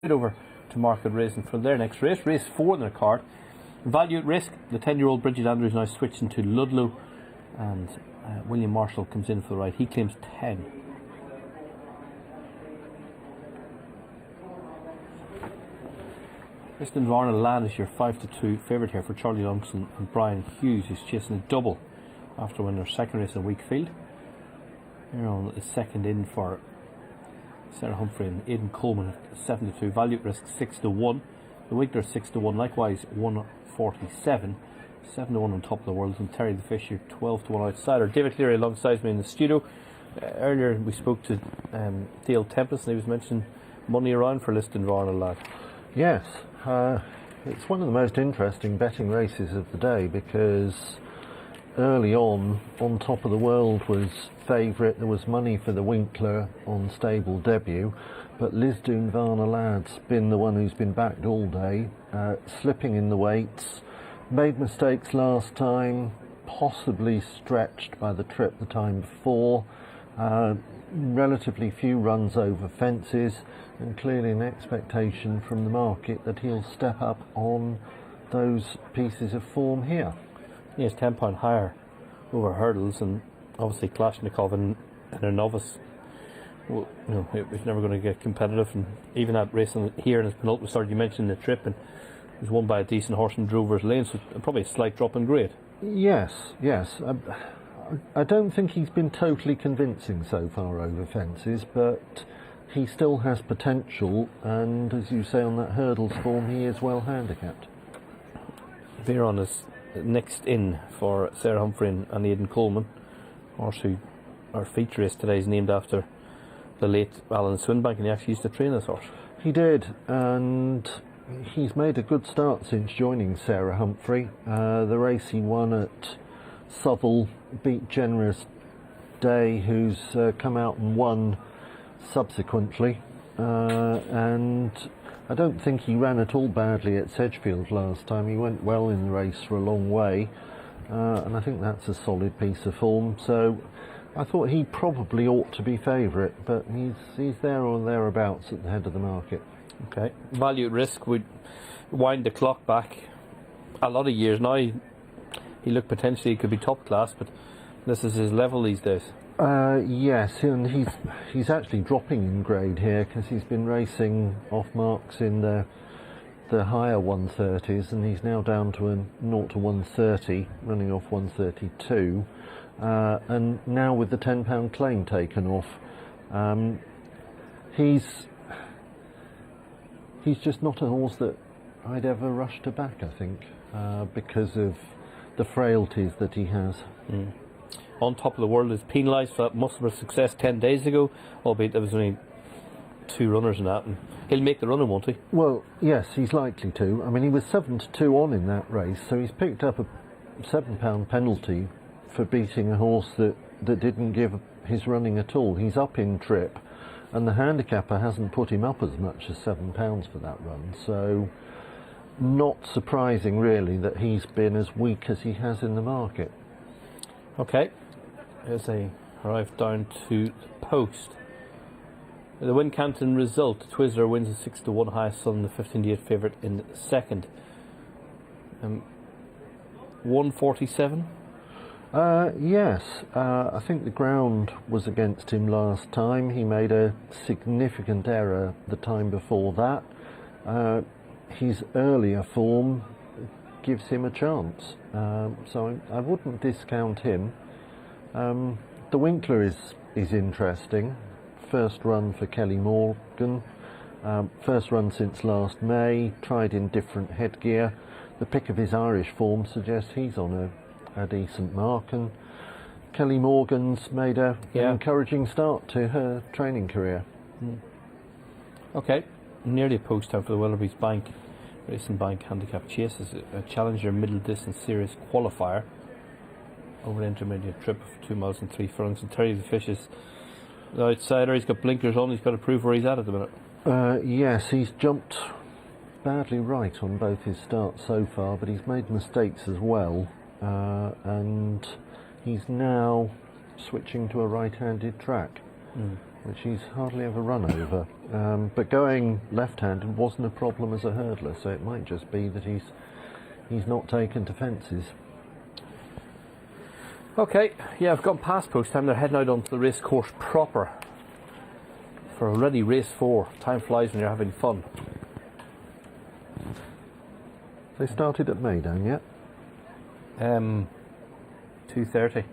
Over to Market Racing for their next race, race 4 in their card. Value at risk, the 10-year-old Bridget Andrews now switching to Ludlow, and William Marshall comes in for the ride. He claims 10. Liston Varna Lad is your 5-2 favourite here for Charlie Lumsden and Brian Hughes, who's chasing a double after winning their second race in Wakefield. Here on is second in for Sarah Humphrey and Aidan Coleman at 7-2. Value at risk 6-1. The Winkler 6-1, likewise 147. 7-1 on top of the world, and Terry the Fisher 12-1 outsider. David Cleary alongside me in the studio. Earlier we spoke to Dale Tempest, and he was mentioning money around for Liston Varna Lad. Yes, it's one of the most interesting betting races of the day, because early on top of the world was favourite. There was money for the Winkler on stable debut, but Lisdoon Varna Lad's been the one who's been backed all day, slipping in the weights, made mistakes last time, possibly stretched by the trip the time before, relatively few runs over fences, and clearly an expectation from the market that he'll step up on those pieces of form here. He is £10 higher over hurdles, and obviously Kalashnikov and a novice, well, you know, it was never going to get competitive. And even that racing here in his penultimate start, you mentioned the trip, and it was won by a decent horse in Drover's Lane, so probably a slight drop in grade. Yes. I don't think he's been totally convincing so far over fences, but he still has potential, and as you say, on that hurdles form, he is well handicapped. Veron is next in for Sarah Humphrey and Aidan Coleman, horse who our feature race today is named after the late Alan Swinbank, and he actually used to train this horse. He did, and he's made a good start since joining Sarah Humphrey. The race he won at Southwell beat Generous Day, who's come out and won subsequently, and I don't think he ran at all badly at Sedgefield last time. He went well in the race for a long way, and I think that's a solid piece of form. So I thought he probably ought to be favourite, but he's there or thereabouts at the head of the market. Okay, value at risk would wind the clock back a lot of years now. He looked potentially he could be top class, but this is his level these days. Yes, and he's actually dropping in grade here, because he's been racing off marks in the higher 130s, and he's now down to a 0 to 130, running off 132, and now with the £10 claim taken off, he's just not a horse that I'd ever rush to back, I think, because of the frailties that he has. On top of the world is penalised for that Musselburgh success 10 days ago, albeit there was only 2 runners in that, and he'll make the runner, won't he? Well, yes, he's likely to. I mean, he was 7-2 on in that race, so he's picked up a £7 penalty for beating a horse that didn't give his running at all. He's up in trip, and the handicapper hasn't put him up as much as £7 for that run, so not surprising really that he's been as weak as he has in the market. Okay, as they arrive down to the post, the Wincanton result, Twizzler wins a 6-1 highest on the 15-8 favourite in second. 147? Yes, I think the ground was against him last time. He made a significant error the time before that. His earlier form gives him a chance, so I wouldn't discount him. The Winkler is interesting. First run for Kelly Morgan, first run since last May, tried in different headgear. The pick of his Irish form suggests he's on a decent mark, and Kelly Morgan's made an encouraging start to her training career. Okay, nearly a post time for the Willoughby's Bank Racing Bank Handicap Chase is a Challenger middle distance series qualifier over an intermediate trip of 2 miles and 3 furlongs, and Terry the Fish is the outsider. He's got blinkers on, he's got to prove where he's at the minute. Yes, he's jumped badly right on both his starts so far, but he's made mistakes as well, and he's now switching to a right-handed track. which he's hardly ever run over. But going left-handed wasn't a problem as a hurdler, so it might just be that he's not taken to fences. Okay, yeah, I've gone past post time. They're heading out onto the race course proper for already race 4. Time flies when you're having fun. They started at Maidan yet? 2:30.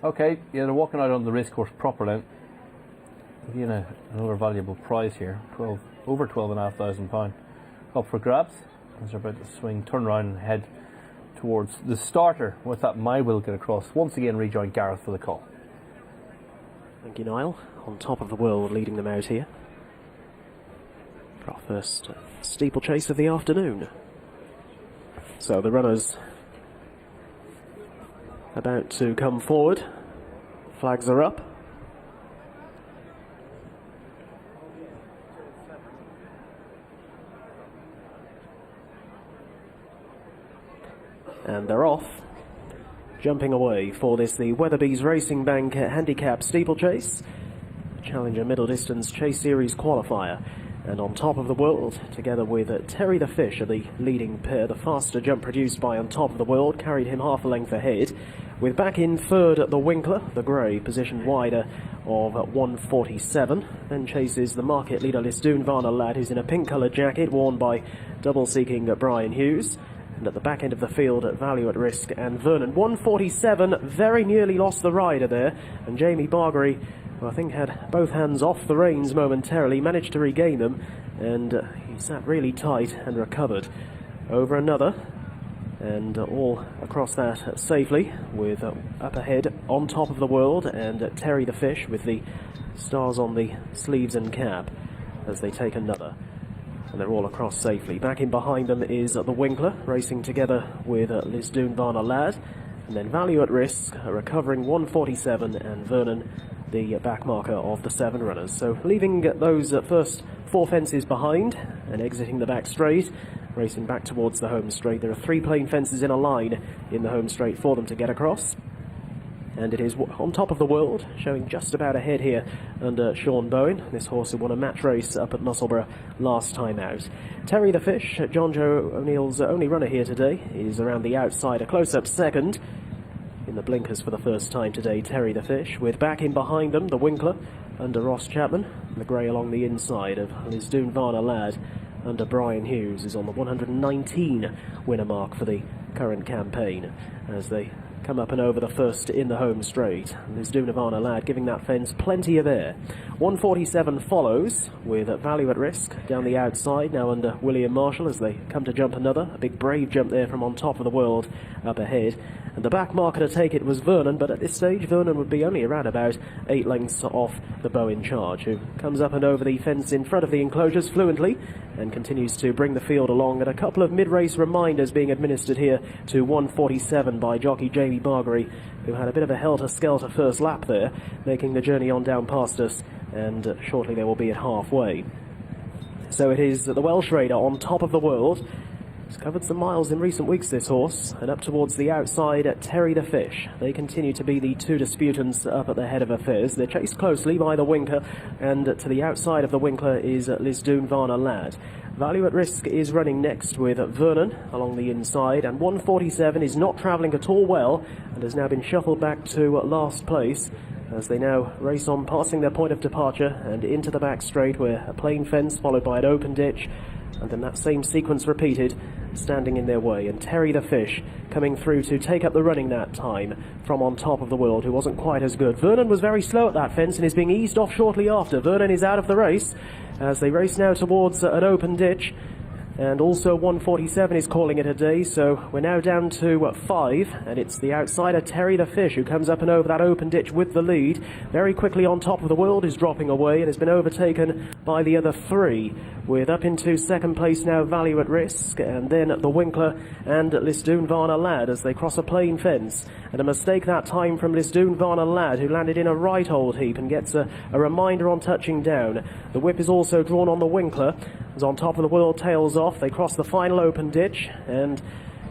Okay, yeah, they're walking out on the race course proper now. Again, another valuable prize here. Over £12,500 up for grabs as they're about to swing, turn around and head towards the starter. With that, My Will get across. Once again, rejoin Gareth for the call. Thank you, Niall. On top of the world, leading them out here for our first steeplechase of the afternoon. So the runners about to come forward. Flags are up. And they're off, jumping away for this, the Weatherby's Racing Bank Handicap Steeplechase, Challenger Middle Distance Chase Series qualifier. And on top of the world, together with Terry the Fish, are the leading pair. The faster jump produced by On Top of the World carried him half a length ahead, with back in third the Winkler, the grey, positioned wider of 1:47. Then chases the market leader Lisdoon Varna Lad, who's in a pink coloured jacket worn by double-seeking Brian Hughes. And at the back end of the field, Value at Risk and Vernon. 1:47, very nearly lost the rider there. And Jamie Bargery, who I think had both hands off the reins momentarily, managed to regain them. And he sat really tight and recovered over another. And all across that safely, with up ahead On Top of the World and Terry the Fish with the stars on the sleeves and cap as they take another. And they're all across safely. Back in behind them is the Winkler, racing together with Lisdoon Varna Lad. And then Value at Risk, recovering 1:47, and Vernon, the back marker of the 7 runners. So leaving those first 4 fences behind and exiting the back straight, racing back towards the home straight. There are 3 plain fences in a line in the home straight for them to get across. And it is On Top of the World, showing just about ahead here under Sean Bowen, this horse who won a match race up at Musselburgh last time out. Terry the Fish, John Joe O'Neill's only runner here today, is around the outside, a close-up second. In the blinkers for the first time today, Terry the Fish, with back in behind them, the Winkler under Ross Chapman, and the grey along the inside of Lisdoon Varna Lad under Brian Hughes, is on the 119 winner mark for the current campaign as they come up and over the first in the home straight. Lisdoon Varna Lad giving that fence plenty of air. 1:47 follows with Value at Risk down the outside, now under William Marshall as they come to jump another. A big brave jump there from On Top of the World up ahead. And the back marker to take it was Vernon, but at this stage Vernon would be only around about 8 lengths off the Bowen Charge, who comes up and over the fence in front of the enclosures fluently and continues to bring the field along. And a couple of mid-race reminders being administered here to 1:47 by jockey Jamie Bargery, who had a bit of a helter-skelter first lap there, making the journey on down past us, and shortly they will be at halfway. So it is the Welsh Raider On Top of the World. He's covered some miles in recent weeks, this horse, and up towards the outside at Terry the Fish. They continue to be the 2 disputants up at the head of affairs. They're chased closely by the Winkler, and to the outside of the Winkler is Lisdoon Varna Lad. Value at Risk is running next with Vernon along the inside, and 1:47 is not travelling at all well and has now been shuffled back to last place as they now race on, passing their point of departure and into the back straight, where a plain fence followed by an open ditch, and then that same sequence repeated, standing in their way. And Terry the Fish coming through to take up the running that time from On Top of the World, who wasn't quite as good. Vernon was very slow at that fence and is being eased off shortly after. Vernon is out of the race as they race now towards an open ditch. And also 1:47 is calling it a day, so we're now down to 5, and it's the outsider Terry the Fish who comes up and over that open ditch with the lead. Very quickly On Top of the World is dropping away and has been overtaken by the other 3, with up into second place now Value at Risk, and then the Winkler and Lisdoon Varna Lad as they cross a plain fence. And a mistake that time from Lisdoon Varna Lad, who landed in a right old heap and gets a reminder on touching down. The whip is also drawn on the Winkler as On Top of the World tails off. They cross the final open ditch, and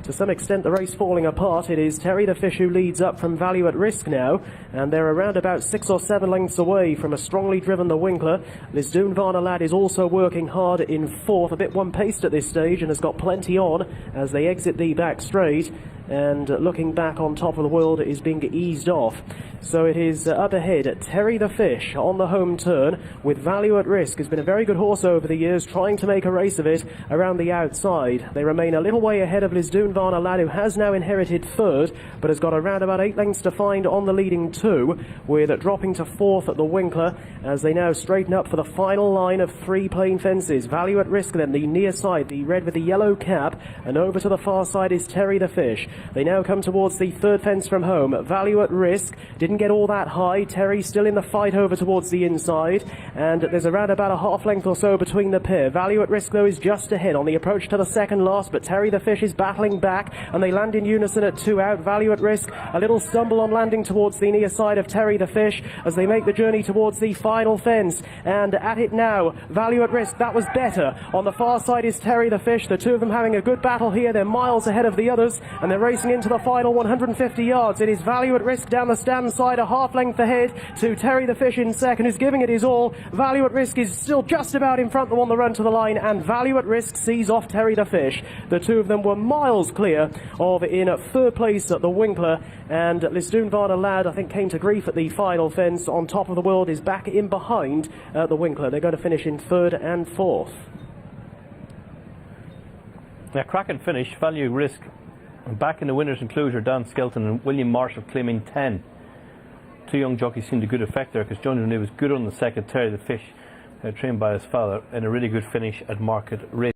to some extent the race falling apart. It is Terry the Fish who leads up from Value at Risk now, and they're around about 6 or 7 lengths away from a strongly driven the Winkler. Lisdoon Varna Lad is also working hard in fourth, a bit one-paced at this stage, and has got plenty on as they exit the back straight. And looking back on Top of the World is being eased off. So it is up ahead, Terry the Fish on the home turn with Value at Risk. Has been a very good horse over the years, trying to make a race of it around the outside. They remain a little way ahead of Lisdoon Varna Lad, who has now inherited third, but has got around about 8 lengths to find on the leading two, with dropping to fourth at the Winkler as they now straighten up for the final line of 3 plain fences. Value at Risk then, the near side, the red with the yellow cap, and over to the far side is Terry the Fish. They now come towards the third fence from home. Value at Risk didn't get all that high. Terry still in the fight over towards the inside, and there's around about a half length or so between the pair. Value at Risk though is just ahead on the approach to the second last, but Terry the Fish is battling back, and they land in unison at 2 out. Value at Risk a little stumble on landing towards the near side of Terry the Fish as they make the journey towards the final fence, and at it now, Value at Risk, that was better. On the far side is Terry the Fish, the two of them having a good battle here. They're miles ahead of the others, and they're racing into the final 150 yards. It is Value at Risk down the stand side, a half length ahead to Terry the Fish in second, who's giving it his all. Value at Risk is still just about in front on the run to the line, and Value at Risk sees off Terry the Fish. The two of them were miles clear of in third place at the Winkler, and Lisdoon Varna Lad, I think, came to grief at the final fence. On Top of the World is back in behind the Winkler. They're going to finish in third and fourth. Yeah, cracking finish. Value Risk back in the winner's enclosure. Dan Skelton and William Marshall claiming 10. Two young jockeys seemed a good effect there, because Johnny Renee was good on the second. Terry the Fish, trained by his father, and a really good finish at Market Race.